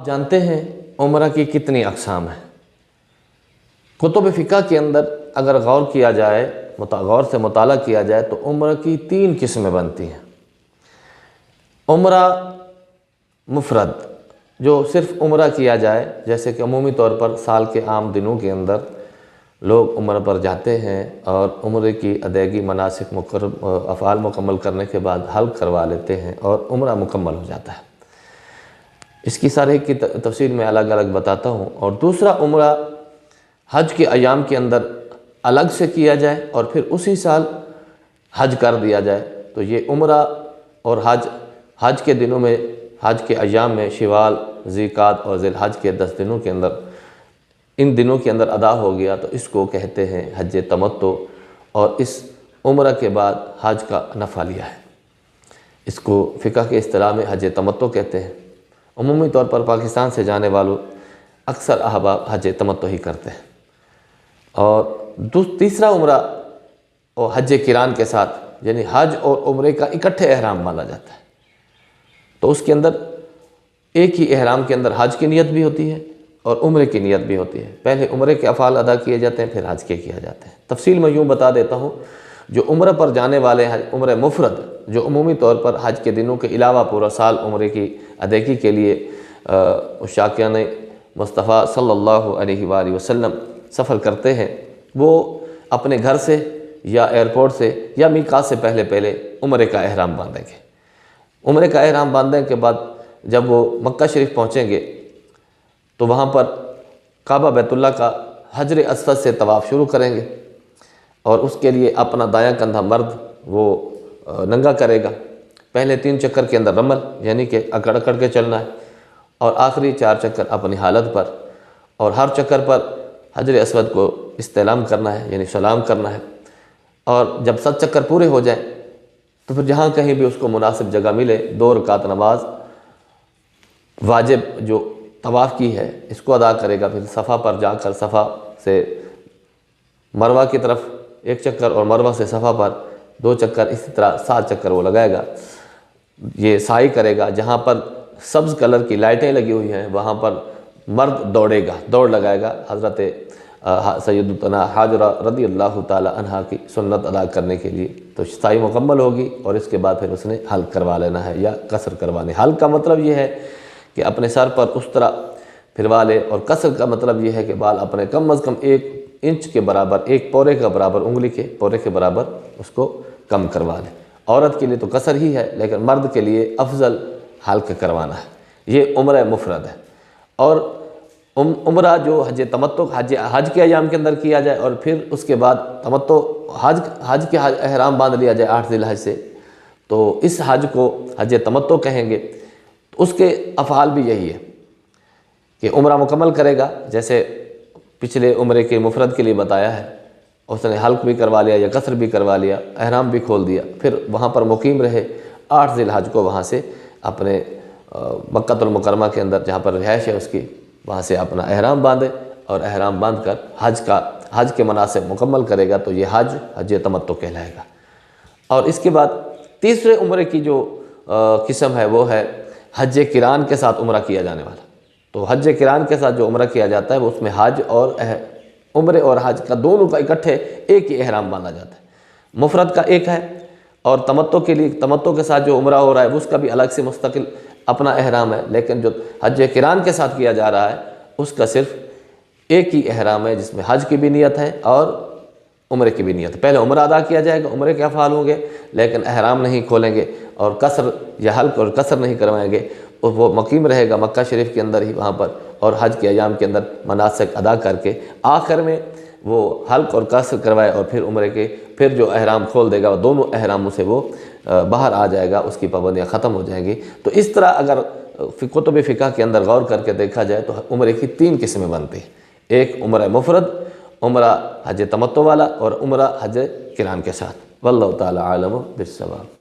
جانتے ہیں عمرہ کی کتنی اقسام ہیں؟ کتب فقہ کے اندر اگر غور کیا جائے، غور سے مطالعہ کیا جائے تو عمرہ کی 3 قسمیں بنتی ہیں۔ عمرہ مفرد، جو صرف عمرہ کیا جائے، جیسے کہ عمومی طور پر سال کے عام دنوں کے اندر لوگ عمرہ پر جاتے ہیں اور عمرے کی ادائیگی مناسک افعال مکمل کرنے کے بعد حلق کروا لیتے ہیں اور عمرہ مکمل ہو جاتا ہے۔ اس کی سارے کی تفصیل میں الگ الگ بتاتا ہوں۔ اور دوسرا عمرہ حج کے ایام کے اندر الگ سے کیا جائے اور پھر اسی سال حج کر دیا جائے، تو یہ عمرہ اور حج کے دنوں میں، حج کے ایام میں شوال، ذیقعدہ اور ذی الحج کے 10 دنوں کے اندر، ان دنوں کے اندر ادا ہو گیا تو اس کو کہتے ہیں حج تمتع، اور اس عمرہ کے بعد حج کا نفع لیا ہے۔ اس کو فقہ کے اصطلاح میں حج تمتع کہتے ہیں۔ عمومی طور پر پاکستان سے جانے والوں اکثر احباب حج تمتع ہی کرتے ہیں۔ اور تیسرا عمرہ اور حج قران کے ساتھ، یعنی حج اور عمرے کا اکٹھے احرام باندھا جاتا ہے، تو اس کے اندر ایک ہی احرام کے اندر حج کی نیت بھی ہوتی ہے اور عمرے کی نیت بھی ہوتی ہے۔ پہلے عمرے کے افعال ادا کیے جاتے ہیں، پھر حج کے کیا جاتے ہیں۔ تفصیل میں یوں بتا دیتا ہوں، جو عمرہ پر جانے والے ہیں، عمرہ مفرد، جو عمومی طور پر حج کے دنوں کے علاوہ پورا سال عمرے کی ادائیگی کے لیے عشاقیان مصطفیٰ صلی اللہ علیہ وآلہ وسلم سفر کرتے ہیں، وہ اپنے گھر سے یا ایئرپورٹ سے یا میقات سے پہلے عمرے کا احرام باندھیں گے۔ عمرے کا احرام باندھنے کے بعد جب وہ مکہ شریف پہنچیں گے تو وہاں پر کعبہ بیت اللہ کا حجر اسود سے طواف شروع کریں گے، اور اس کے لیے اپنا دایاں کندھا مرد وہ ننگا کرے گا۔ پہلے 3 چکر کے اندر رمل، یعنی کہ اکڑ اکڑ کے چلنا ہے، اور آخری 4 چکر اپنی حالت پر، اور ہر چکر پر حجر اسود کو استلام کرنا ہے، یعنی سلام کرنا ہے۔ اور جب 7 چکر پورے ہو جائیں تو پھر جہاں کہیں بھی اس کو مناسب جگہ ملے 2 رکعت نماز واجب جو طواف کی ہے اس کو ادا کرے گا۔ پھر صفا پر جا کر صفا سے مروہ کی طرف 1 چکر اور مروہ سے صفا پر 2 چکر، اسی طرح 7 چکر وہ لگائے گا۔ یہ سعی کرے گا، جہاں پر سبز کلر کی لائٹیں لگی ہوئی ہیں وہاں پر مرد دوڑے گا، دوڑ لگائے گا، حضرت سیدتنا حاجرہ رضی اللہ تعالی عنہا کی سنت ادا کرنے کے لیے۔ تو سعی مکمل ہوگی اور اس کے بعد پھر اس نے حلق کروا لینا ہے یا قصر کروانے۔ حلق کا مطلب یہ ہے کہ اپنے سر پر اس طرح پھروا لے، اور قصر کا مطلب یہ ہے کہ بال اپنے کم از کم 1 انچ کے برابر، 1 پورے کا برابر، انگلی کے پورے کے برابر اس کو کم کروا لے۔ عورت کے لیے تو قصر ہی ہے، لیکن مرد کے لیے افضل حلق کروانا ہے۔ یہ عمرہ مفرد ہے۔ اور عمرہ جو حج تمتع حج کے ایام کے اندر کیا جائے، اور پھر اس کے بعد تمتع حج کے احرام باندھ لیا جائے 8 ذی الحج سے، تو اس حج کو حج تمتع کہیں گے۔ تو اس کے افعال بھی یہی ہے کہ عمرہ مکمل کرے گا، جیسے پچھلے عمرے کے مفرد کے لیے بتایا ہے، اس نے حلق بھی کروا لیا یا قصر بھی کروا لیا، احرام بھی کھول دیا، پھر وہاں پر مقیم رہے 8 ذی الحج کو، وہاں سے اپنے مکہ المکرمہ کے اندر جہاں پر رہائش ہے اس کی، وہاں سے اپنا احرام باندھے، اور احرام باندھ کر حج کے مناسب مکمل کرے گا، تو یہ حج تمتع کہلائے گا۔ اور اس کے بعد تیسرے عمرے کی جو قسم ہے وہ ہے حج قران کے ساتھ عمرہ کیا جانے والا۔ تو حج قران کے ساتھ جو عمرہ کیا جاتا ہے وہ اس میں حج اور عمرے اور حج کا دونوں کا اکٹھے ایک ہی احرام باندھا جاتا ہے۔ مفرد کا ایک ہے، اور تمتع کے لیے، تمتع کے ساتھ جو عمرہ ہو رہا ہے اس کا بھی الگ سے مستقل اپنا احرام ہے، لیکن جو حج قران کے ساتھ کیا جا رہا ہے اس کا صرف ایک ہی احرام ہے، جس میں حج کی بھی نیت ہے اور عمرے کی بھی نیت ہے۔ پہلے عمرہ ادا کیا جائے گا، عمرے کے افعال ہوں گے، لیکن احرام نہیں کھولیں گے اور قصر یا حلق اور قصر نہیں کروائیں گے، اور وہ مقیم رہے گا مکہ شریف کے اندر ہی وہاں پر، اور حج کے ایام کے اندر مناسک ادا کر کے آخر میں وہ حلق اور قصر کروائے، اور پھر عمرے کے پھر جو احرام کھول دے گا، دونوں احراموں سے وہ باہر آ جائے گا، اس کی پابندیاں ختم ہو جائیں گی۔ تو اس طرح اگر کتب فقہ کے اندر غور کر کے دیکھا جائے تو عمرے کی 3 قسمیں بنتی ہیں، ایک عمرہ مفرد، عمرہ حج تمتع والا، اور عمرہ حج قران کے ساتھ۔ واللہ تعالی عالم بالصواب۔